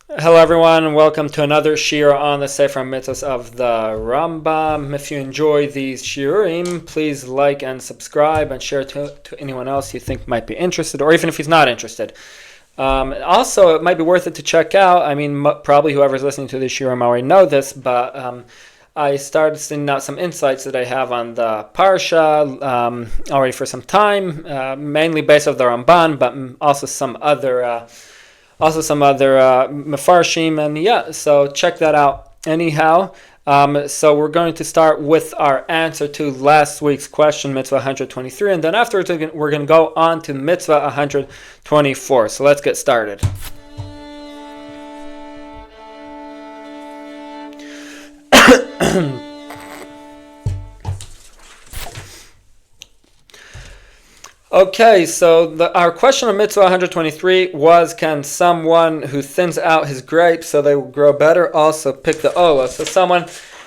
Hello everyone, and welcome to another shiur on the Sefer Hamitzvos of the Rambam. If you enjoy these shiurim, please like and subscribe and share to anyone else you think might be interested, or even if he's not interested. Also, it might be worth it to check out. Probably whoever's listening to this shiurim already know this, but I started sending out some insights that I have on the Parsha already for some time, mainly based off the Rambam, but also some other Mefarshim, and so check that out. Anyhow, so we're going to start with our answer to last week's question, Mitzvah 123, and then afterwards we're going to go on to Mitzvah 124. So let's get started. Okay, so our question on Mitzvah 123 was, can someone who thins out his grapes so they will grow better also pick the ola? So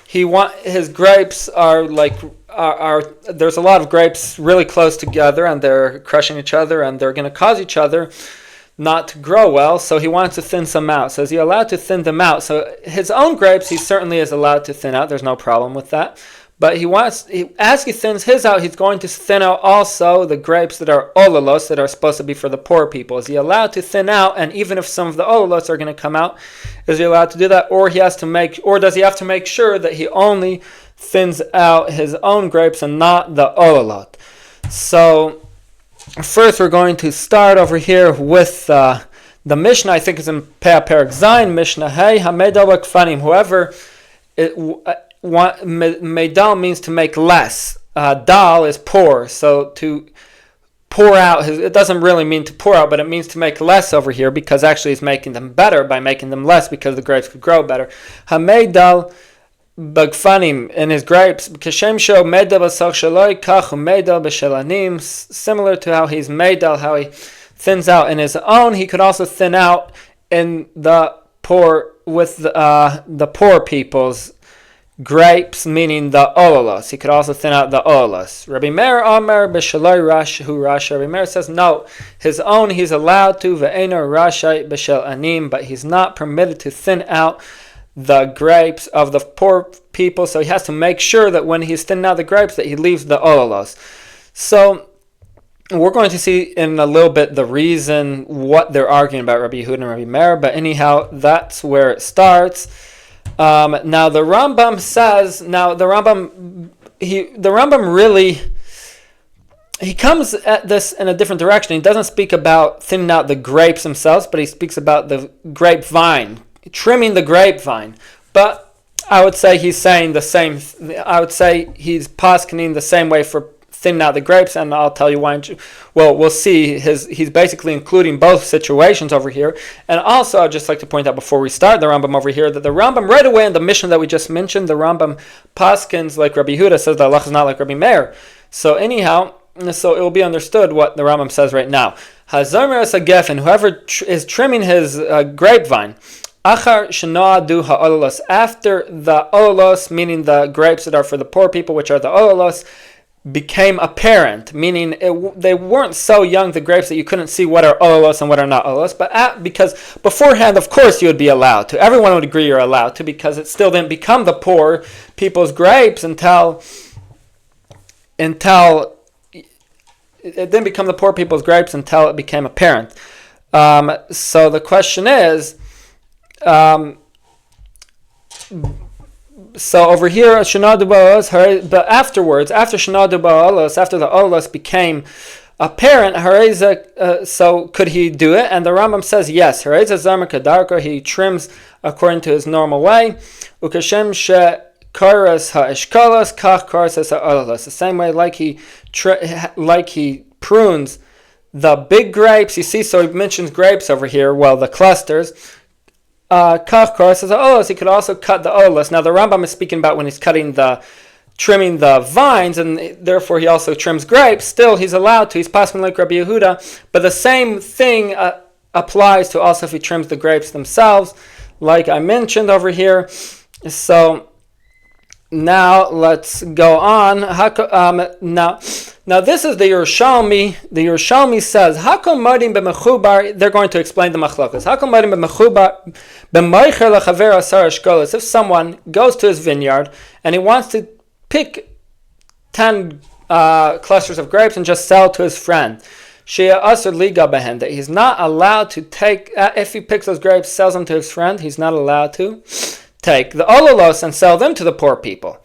his grapes are there's a lot of grapes really close together and they're crushing each other and they're going to cause each other not to grow well, so he wants to thin some out. So is he allowed to thin them out? So his own grapes he certainly is allowed to thin out, there's no problem with that. But as he thins his out, he's going to thin out also the grapes that are olalos, that are supposed to be for the poor people. Is he allowed to thin out? And even if some of the olalos are going to come out, is he allowed to do that? Or does he have to make sure that he only thins out his own grapes and not the olalot? So first, we're going to start over here with the Mishnah. I think it's in Perek Zayin, Mishnah Hey Hamedal Kfanim. Whoever Meidal means to make less. Dal is pour, so to pour out. It doesn't really mean to pour out, but it means to make less over here, because actually he's making them better by making them less, because the grapes could grow better. Hameidal bagfanim, in his grapes, kashem sho meidal b'sach shaloi kach meidal b'shelanim. Similar to how he's meidal, how he thins out in his own, he could also thin out in the poor with the poor people's grapes, meaning the olalos. He could also thin out the olalos. Rabbi Meir Omer b'shaloi rash hu rash. Rabbi Meir says no, his own he's allowed to, ve'eno rashai b'shel anim, but he's not permitted to thin out the grapes of the poor people. So he has to make sure that when he's thinning out the grapes that he leaves the olalos. So we're going to see in a little bit the reason what they're arguing about, Rabbi Yehuda and Rabbi Meir. But anyhow, that's where it starts. Now the Rambam says. Now the Rambam really, he comes at this in a different direction. He doesn't speak about thinning out the grapes themselves, but he speaks about the grapevine, trimming the grapevine. But I would say he's saying the same. I would say he's poskening the same way for thinning out the grapes, and I'll tell you why. Well, we'll see. He's basically including both situations over here. And also, I'd just like to point out before we start the Rambam over here that the Rambam right away in the Mishnah that we just mentioned, the Rambam paskins like Rabbi Yehuda, says the Allah is not like Rabbi Meir. So anyhow, so it will be understood what the Rambam says right now. Hazomer as a gefen, whoever is trimming his grapevine, Achar shenadu ha'ololos, after the ololos, meaning the grapes that are for the poor people, which are the ololos, became apparent, meaning they weren't so young, the grapes, that you couldn't see what are olalos and what are not olalos. But because beforehand, of course, you would be allowed to. Everyone would agree you're allowed to, because it still didn't become the poor people's grapes until it didn't become the poor people's grapes until it became apparent. So the question is. So over here, Shanadu Ba'olos, but afterwards, after Shanadu Ba'olos, after the Olos became apparent, so could he do it? And the Rambam says yes. Hareza Zarma Kadarko, he trims according to his normal way. Ukashem she karas ha'eshkalos, kach karas ha'olos. The same way, like he prunes the big grapes. You see, so he mentions grapes over here. Well, the clusters. He could also cut the olas. Now the Rambam is speaking about when he's trimming the vines, and therefore he also trims grapes. Still, he's allowed to. He's passing like Rabbi Yehuda. But the same thing applies to also if he trims the grapes themselves, like I mentioned over here. So now let's go on. Now Now this is the Yerushalmi. The Yerushalmi says, "Hakom madim b'mechubar." They're going to explain the machlokas. Hakom madim b'mechubar b'meicher lechaver asar eshkolos. If someone goes to his vineyard and he wants to pick 10 clusters of grapes and just sell to his friend, shea asur liga behen, that he's not allowed to take. If he picks those grapes, sells them to his friend, he's not allowed to take the ololos and sell them to the poor people.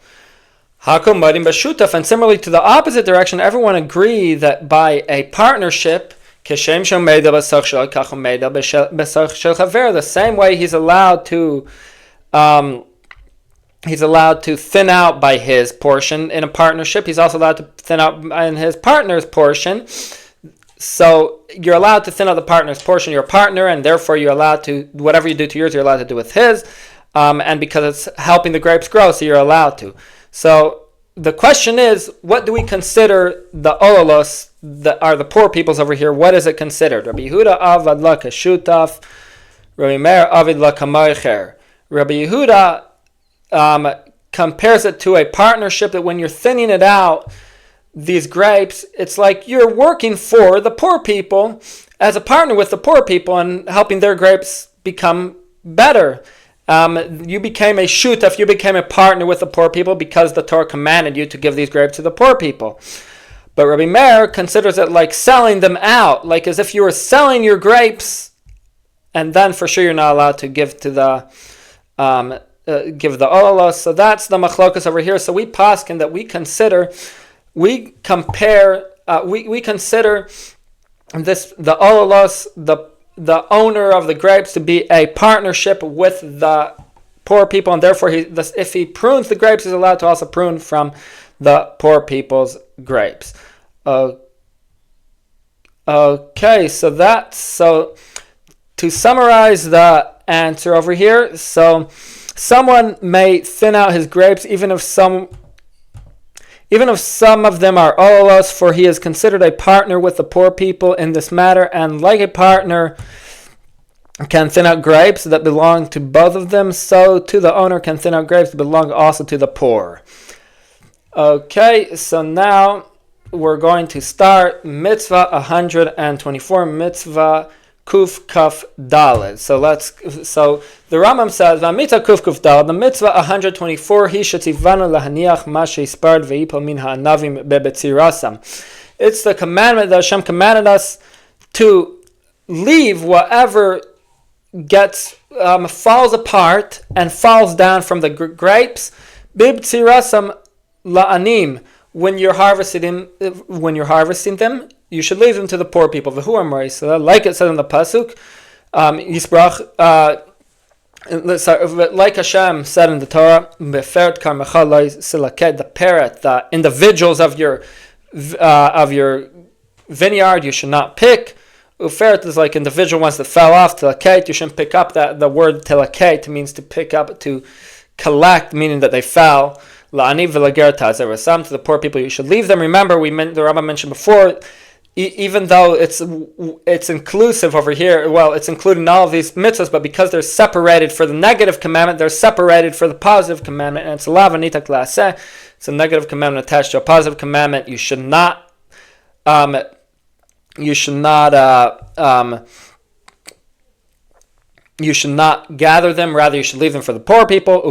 Hakom madim b'shutaf, and similarly to the opposite direction, everyone agree that by a partnership, the same way he's allowed to thin out by his portion in a partnership, he's also allowed to thin out in his partner's portion. So you're allowed to thin out the partner's portion, your partner, and therefore you're allowed to, whatever you do to yours, you're allowed to do with his, and because it's helping the grapes grow, so you're allowed to. So the question is, what do we consider the ololos, that are the poor peoples over here? What is it considered? Rabbi Yehuda avad la kashutaf, Rabbi Meir avid la kamoicher. Rabbi Yehuda compares it to a partnership, that when you're thinning it out, these grapes, it's like you're working for the poor people as a partner with the poor people and helping their grapes become better. You became a shutaf, you became a partner with the poor people because the Torah commanded you to give these grapes to the poor people. But Rabbi Meir considers it like selling them out, like as if you were selling your grapes, and then for sure you're not allowed to give to the give the ololos. So that's the machlokas over here. So we paskin that we consider this, the ololos, the owner of the grapes, to be a partnership with the poor people, and therefore if he prunes the grapes, he's allowed to also prune from the poor people's grapes. Okay, so to summarize the answer over here, so someone may thin out his grapes even if some of them are ololos, for he is considered a partner with the poor people in this matter, and like a partner can thin out grapes that belong to both of them, so to the owner can thin out grapes that belong also to the poor. Okay, so now we're going to start Mitzvah 124, Mitzvah Kuf Kaf Daled. So the Rambam says, "V'amitzvah Kuf Kuf Daled." The Mitzvah 124, Hi shetzivanu lahaniach ma sheisparad ve'ipol min ha'anavim bebetzirasam. It's the commandment that Hashem commanded us to leave whatever gets falls apart and falls down from the grapes. Bebetzirasam la'anim. When you're harvesting them, you should leave them to the poor people. So like it says in the pasuk, Yisbrach, like Hashem said in the Torah, the parrot, the individuals of your vineyard, you should not pick. Uferet is like individual ones that fell off. Telakate, you shouldn't pick up. That the word telakate means to pick up, to collect, meaning that they fell. La'ani v'lager some to the poor people, you should leave them. Remember, the Rambam mentioned before, even though it's inclusive over here, well, it's including all of these mitzvahs, but because they're separated for the negative commandment, they're separated for the positive commandment, and it's lavanita klaseh. It's a negative commandment attached to a positive commandment. You should not gather them, rather you should leave them for the poor people.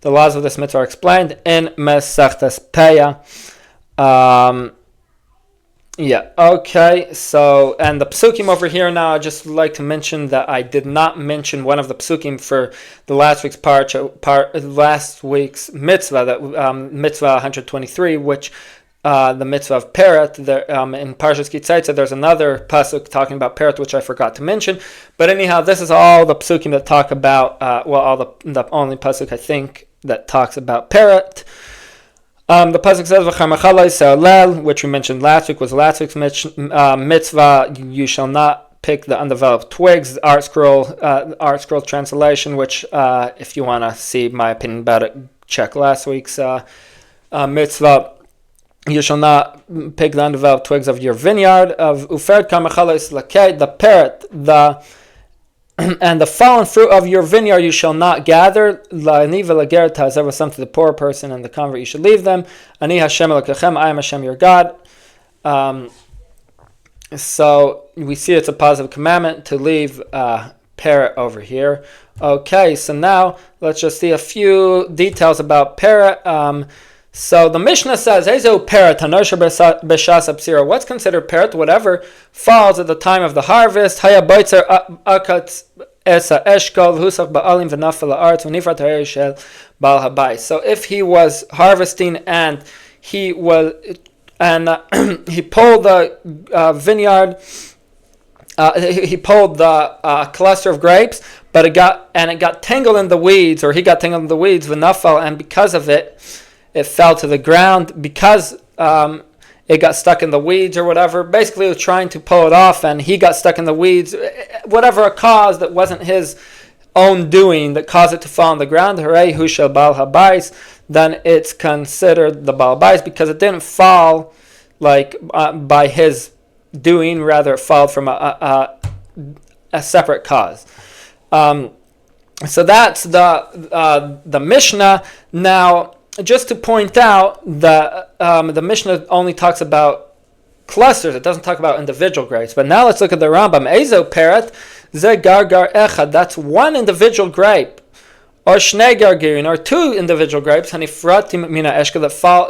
The laws of this mitzvah are explained in Mesechtes Peah. Okay, so, and the psukim over here now, I'd just like to mention that I did not mention one of the psukim for the last week's mitzvah, that mitzvah 123, which the mitzvah of parrot. In Parshas Kitzaitzah, there's another pasuk talking about parrot, which I forgot to mention. But anyhow, this is all the psukim that talk about, all the only pasuk I think that talks about parrot. The pasuk says, which we mentioned last week, was last week's mitzvah. You shall not pick the undeveloped twigs. Art Scroll translation, which if you want to see my opinion about it, check last week's mitzvah. You shall not pick the undeveloped twigs of your vineyard. Of Uferd Kamachalais Lakei, the parrot, the and the fallen fruit of your vineyard you shall not gather. La'aniva lagerta is ever something to the poor person and the convert you should leave them. Ani Hashem Elokechem, I am Hashem your God. So we see it's a positive commandment to leave parrot over here. Okay, so now let's just see a few details about parrot. So the Mishnah says, "Ezo parrot hanosher b'shas apsira." What's considered parrot? Whatever falls at the time of the harvest. Haya boitzer akatz esa eshkol v'husach ba'alim v'nafel ha'aretz v'nifrat ha'er shel bal habayis. So if he was harvesting and he was he pulled the vineyard, he pulled the cluster of grapes, but it got tangled in the weeds, or he got tangled in the weeds v'nafel, and because of it, it fell to the ground because it got stuck in the weeds or whatever. Basically, he was trying to pull it off, and he got stuck in the weeds. Whatever a cause that wasn't his own doing that caused it to fall on the ground, hooray, hu shel bal habayis, then it's considered the bal habayis because it didn't fall like by his doing. Rather, it fell from a separate cause. So that's the Mishnah. Now, just to point out that the Mishnah only talks about clusters. It doesn't talk about individual grapes. But now let's look at the Rambam. Ezo peret ze gargar echad. That's one individual grape. Or shnei gargirin, or two individual grapes, hanifratim mina eshka,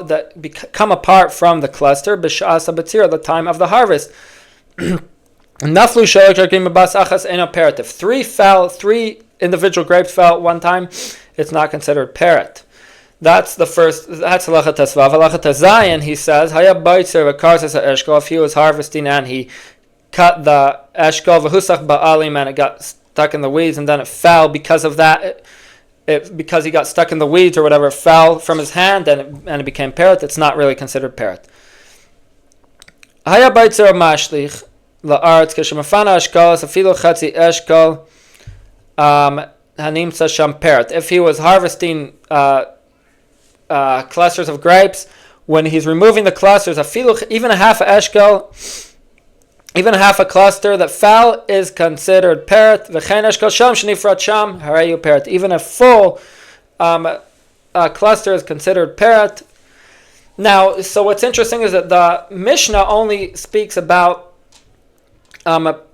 that come apart from the cluster, b'sha'as habatzira, the time of the harvest. Naflu shalosh gargirin b'bas achas eno peret. If three individual grapes fell at one time, it's not considered peret. That's the first. That's halacha tesvav. Halacha tezayin, he says, haya baitzer v'karzas ha'eshkol. If he was harvesting and he cut the eshkol v'husach ba'alim, and it got stuck in the weeds, and then it fell because of that. Because he got stuck in the weeds or whatever, it fell from his hand and it became parrot. It's not really considered parrot. Haya baitzer mashlich la'aretz k'shemafana eshkol afilu chatzi eshkol hanimtza sham parrot. If he was harvesting clusters of grapes, when he's removing the clusters, even a half a eshkel, even a half a cluster that fell is considered parrot. V'chein eshkel sham shenifrat sham harayu parrot. Even a full cluster is considered parrot. Now, so what's interesting is that the Mishnah only speaks about clusters.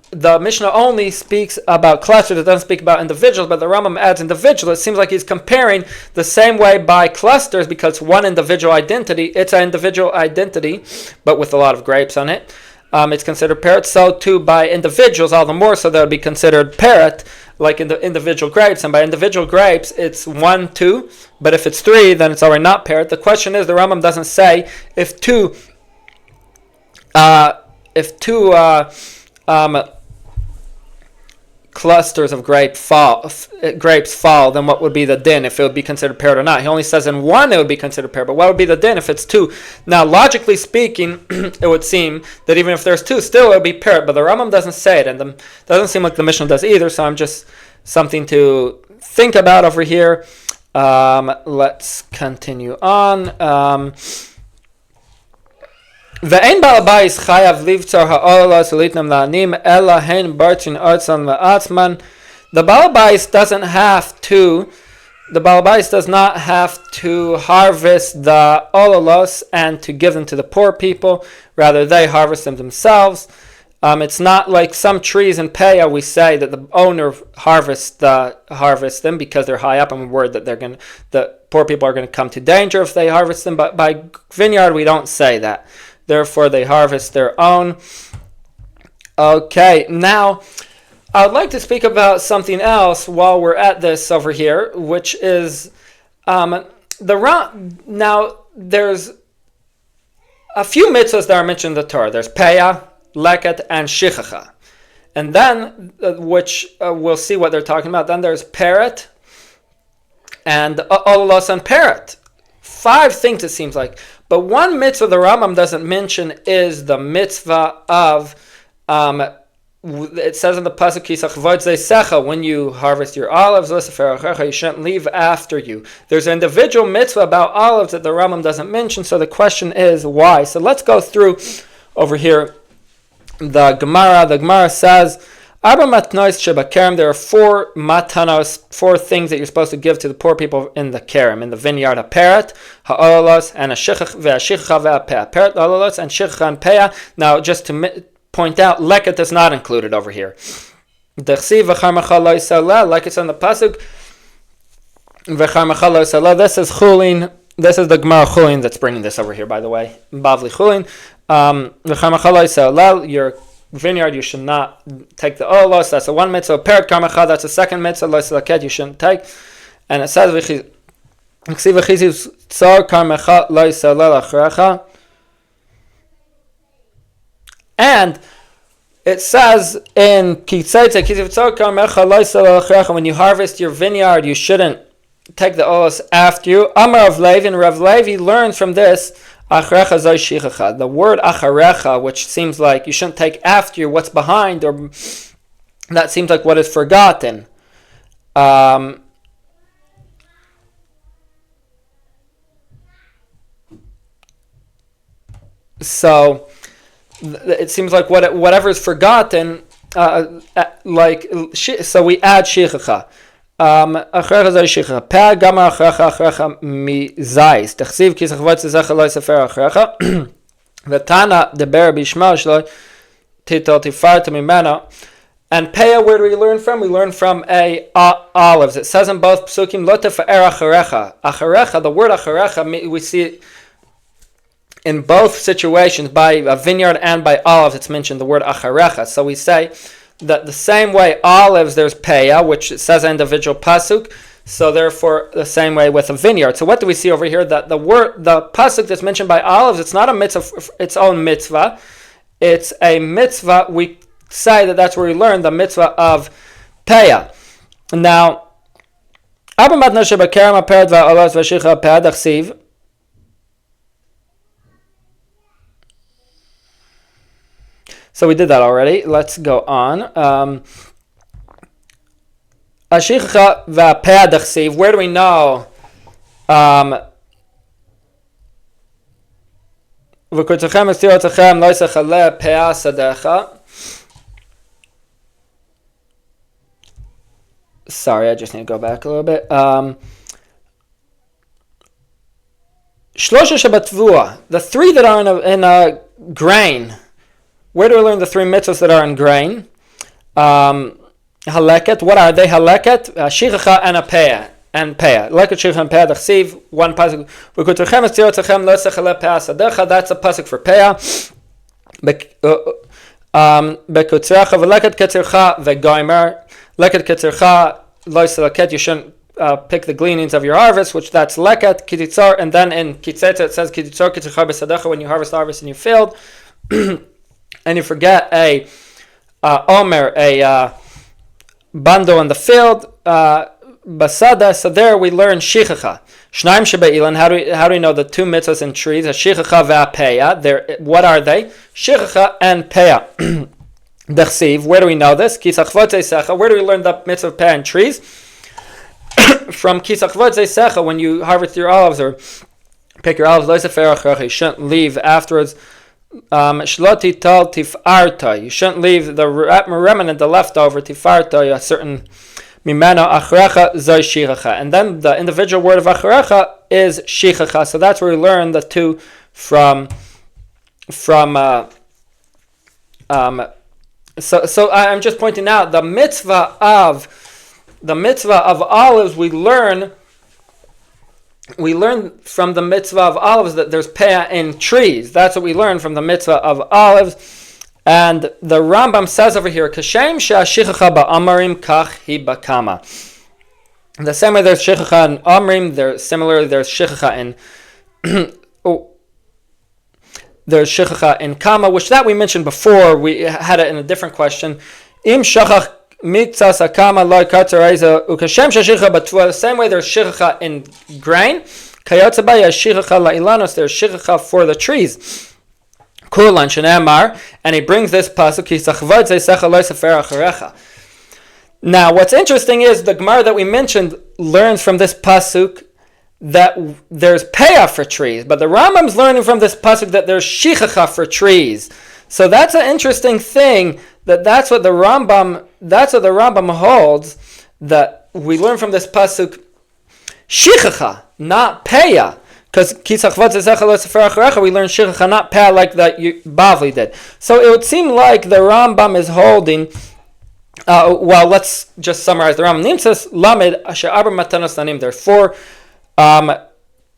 It doesn't speak about individuals, but the Rambam adds individual. It seems like he's comparing the same way by clusters, because one individual identity, it's an individual identity, but with a lot of grapes on it. It's considered parrot. So too by individuals, all the more so that would be considered parrot, like in the individual grapes. And by individual grapes, it's 1, 2. But if it's 3, then it's already not parrot. The question is, the Rambam doesn't say if two clusters of grapes fall, then what would be the din if it would be considered parrot or not? He only says in 1 it would be considered parrot, but what would be the din if it's 2? Now, logically speaking, it would seem that even if there's 2, still it would be parrot, but the Rambam doesn't say it, and it doesn't seem like the Mishnah does either, so I'm just something to think about over here. Let's continue on. Ve'ein ba'al bayis chayav livtzor ha'olos ulitnam la'anim ela hein bartzin artzan la'atzman. The ba'al bayis does not have to harvest the olalos and to give them to the poor people. Rather, they harvest them themselves. It's not like some trees in Peah. We say that the owner harvests them because they're high up, and we're worried that the poor people are going to come to danger if they harvest them. But by vineyard, we don't say that. Therefore, they harvest their own. Okay, now I would like to speak about something else while we're at this over here, which is now there's a few mitzvahs that are mentioned in the Torah. There's Peah, Leket, and Shichacha. And then, which we'll see what they're talking about. Then there's Parrot and Olalos and Parrot. 5 things it seems like. But one mitzvah the Rambam doesn't mention is the mitzvah of, it says in the pasuk, Kisach Secha, when you harvest your olives, you shouldn't leave after you. There's an individual mitzvah about olives that the Rambam doesn't mention, so the question is why? So let's go through over here the Gemara. The Gemara says, Arba matnos shebakerem. There are 4 matanos, 4 things that you're supposed to give to the poor people in the kerem, in the vineyard: a parrot, ha'olalos, and a shichach ve'apea. Parrot, olalos, and shichach and peah. Now, just to point out, leket is not included over here. Dechsiv v'charmacha lo yisala, like it's on the pasuk. V'charmacha lo yisala. This is chulin. This is the Gemara chulin that's bringing this over here, by the way. Bavli chulin. V'charmacha lo yisala. Your vineyard, you should not take the olos. That's the one mitzvah. Parrot karmacha, that's the second mitzvah. Lo yisalaket, you shouldn't take. And it says v'chiziv tzar karmacha lo yisala lachrecha. And it says in Kitzaitza, Kiziv tzar karmacha lo yisala lachrecha, when you harvest your vineyard, you shouldn't take the olos after you. Amar of Levi, and Rav Levi learns from this. Acharecha zay shichacha. The word acharecha, which seems like you shouldn't take after you what's behind, or that seems like what is forgotten. So it seems like whatever is forgotten, so we add shichacha. Achrecha zay shichacha. Peh gama achrecha mi zayis. Techsiv kisach v'tzezecha lo sefer achrecha. V'tana deber bishma shlo titol tifarta mimena. And peh, where do we learn from? We learn from olives. It says in both psukim, lo tefaer acharecha. Acharecha, the word acharecha, we see it in both situations, by a vineyard and by olives, it's mentioned the word acharecha. So we say that the same way olives, there's peah, which it says individual pasuk. So therefore, the same way with a vineyard. So what do we see over here? That the pasuk that's mentioned by olives, it's not a mitzvah, its own mitzvah. It's a mitzvah. We say that's where we learn the mitzvah of peah. Now, so we did that already. Let's go on. Where do we know? Sorry, I just need to go back a little bit. The 3 that are in a grain. Where do we learn the 3 mitzvahs that are in grain? Haleket. What are they? Haleket, shichacha, and a peah. And peah. Haleket, shichacha, and peah. Dachsiv. One pasuk. V'kutrchem es tzirotzachem lo sechaleh peah sadecha. That's a pasuk for peah. Bekutzrecha v'leket ketzircha v'goimer. Leket ketzircha lo selaket. You shouldn't pick the gleanings of your harvest, which that's leket kititzar. And then in kitzetza it says kititzar ketzircha b'sadecha, when you harvest in your field. And you forget a omer, a bundle in the field, basada. So there we learn shichacha. Shnaim shebe'ilan. How do we know the 2 mitzvahs in trees? A shichacha ve'apeya. What are they? Shichacha and peya. Dechsiv. Where do we know this? Kisach v'tzeisecha. Where do we learn the mitzvah of peya in trees? From kisach v'tzeisecha, when you harvest your olives or pick your olives, lo sefer achrecha, you shouldn't leave afterwards. Shloti tal tifarta. You shouldn't leave the remnant, the leftover tifarta, a certain mimena achrecha zay shichacha. And then the individual word of achrecha is shichacha. So that's where we learn the 2 from. So I'm just pointing out the mitzvah of olives. We learn from the mitzvah of olives that there's peah in trees. That's what we learn from the mitzvah of olives. And the Rambam says over here, Kashem she'ashichacha ba'amarim kach hi bakama. The same way there's shichacha in amrim, there's shichacha in there's shichacha in kama, which that we mentioned before. We had it in a different question. Im shachach mitzas akama loy katzareza ukashem shashicha batva. The same way there's shichacha in grain. Kayotzabaya shichacha la'ilanos. There's shichacha for the trees. Kulan shenemar, and he brings this pasuk. Kisachvad zeisecha loy sefer acharecha. Now, what's interesting is the Gemara that we mentioned learns from this pasuk that there's peah for trees, but the Rambam's learning from this pasuk that there's shichacha for trees. So that's an interesting thing. That's what the Rambam that's what the Rambam holds, that we learn from this pasuk, shichacha, not peya. Because we learn shichacha, not peya, like that Bavli did. So it would seem like the Rambam is holding, well, let's just summarize the Rambam. Nimtzas lamed asher arba matanos nanim. There are 4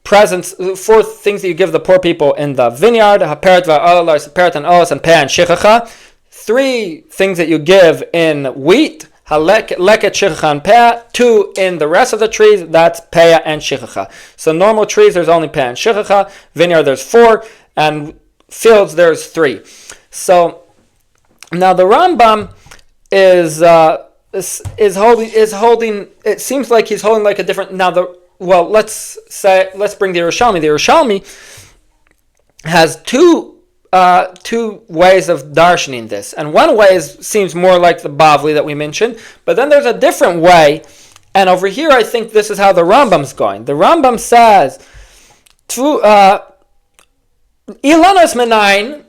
presents, 4 things that you give the poor people in the vineyard: haperet va'olos, haperet and olos, and peah and shichacha. 3 things that you give in wheat: leket, shichacha, and peah. 2 in the rest of the trees, that's peah and shichacha. So normal trees, there's only peah and shichacha. Vineyard, there's 4, and fields, there's 3. So now the Rambam is holding. It seems like he's holding like a different. Now let's bring the Yerushalmi. The Yerushalmi has two ways of darshaning this, and one way seems more like the Bavli that we mentioned, but then there's a different way, and over here I think this is how the Rambam's going. The Rambam says, Ilanos menayin.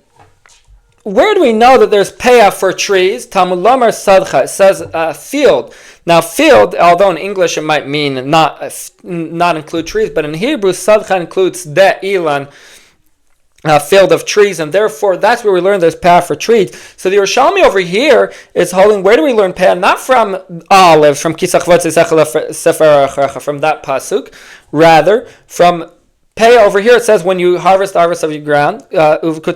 Where do we know that there's payah for trees? Talmud Lomar Sadcha. It says field. Now field, although in English it might mean not include trees, but in Hebrew Sadcha includes de ilan, field of trees, and therefore that's where we learn there's payah for trees. So the Yerushalmi over here is holding, where do we learn payah? Not from olives, from Kisachvat Sefer, from that pasuk, rather from payah over here. It says when you harvest of your ground, you shouldn't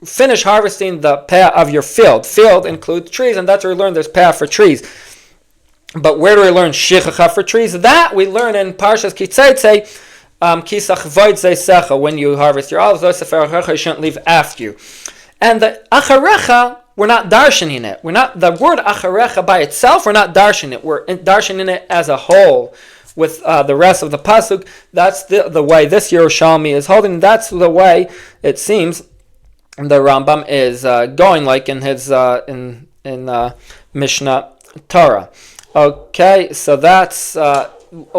finish harvesting the peah of your field. Field includes trees, and that's where we learn there's peah for trees. But where do we learn shichacha for trees? That we learn in Parshas Kitzeitze, when you harvest your olives, you shouldn't leave after you. And the acharecha, we're not darshaning it. We're not, the word acharecha by itself, we're not darshaning it. We're darshaning it as a whole with the rest of the pasuk. That's the way this Yerushalmi is holding. That's the way it seems the Rambam is going, like in his in Mishnah Torah. Okay, so that's all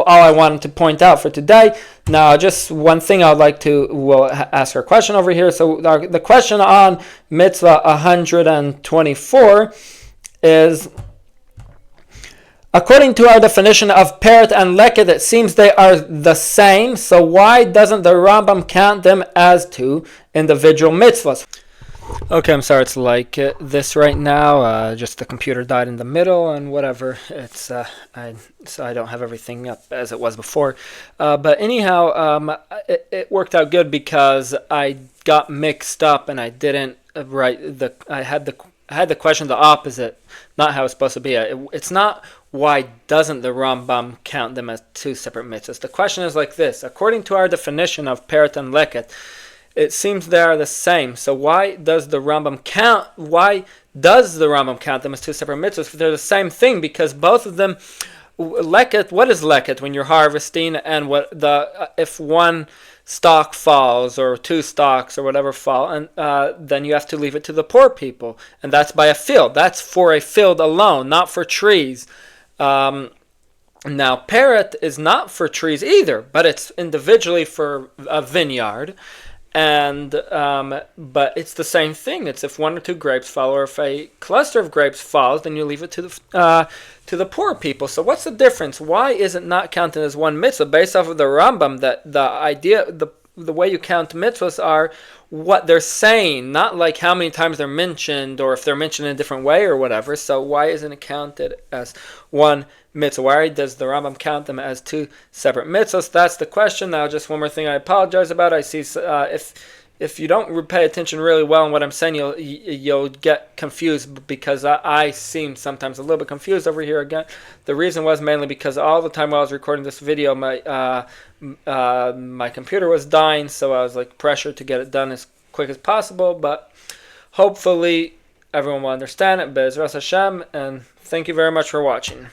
I wanted to point out for today. Now, just one thing I would like to ask our question over here. So the question on Mitzvah 124 is, according to our definition of peret and leket, it seems they are the same. So why doesn't the Rambam count them as 2 individual mitzvahs? Okay, I'm sorry it's like this right now. Just the computer died in the middle and whatever. It's so I don't have everything up as it was before. But anyhow, it worked out good because I got mixed up and I didn't write the. I had the question the opposite, not how it's supposed to be. It's not why doesn't the Rambam count them as 2 separate mitzvahs. The question is like this: according to our definition of peret and leket, it seems they are the same. So why does the Rambam count? Why does the Rambam count them as 2 separate mitzvahs? They're the same thing, because both of them. Leket. What is leket when you're harvesting? And if one stalk falls or 2 stalks or whatever fall, and then you have to leave it to the poor people, and that's by a field. That's for a field alone, not for trees. Now, peret is not for trees either, but it's individually for a vineyard. And but it's the same thing. It's if 1 or 2 grapes fall, or if a cluster of grapes falls, then you leave it to the poor people. So what's the difference? Why is it not counted as 1 mitzvah? Based off of the Rambam, that the idea, the way you count mitzvahs are what they're saying, not like how many times they're mentioned, or if they're mentioned in a different way or whatever. So why isn't it counted as 1 mitzvah? Why does the Rambam count them as 2 separate mitzvahs? That's the question. Now, just one more thing I apologize about. I see if you don't pay attention really well on what I'm saying, you'll get confused, because I seem sometimes a little bit confused over here again. The reason was mainly because all the time while I was recording this video, my computer was dying, so I was like pressured to get it done as quick as possible. But hopefully everyone will understand it. Be'ezras Hashem, and thank you very much for watching.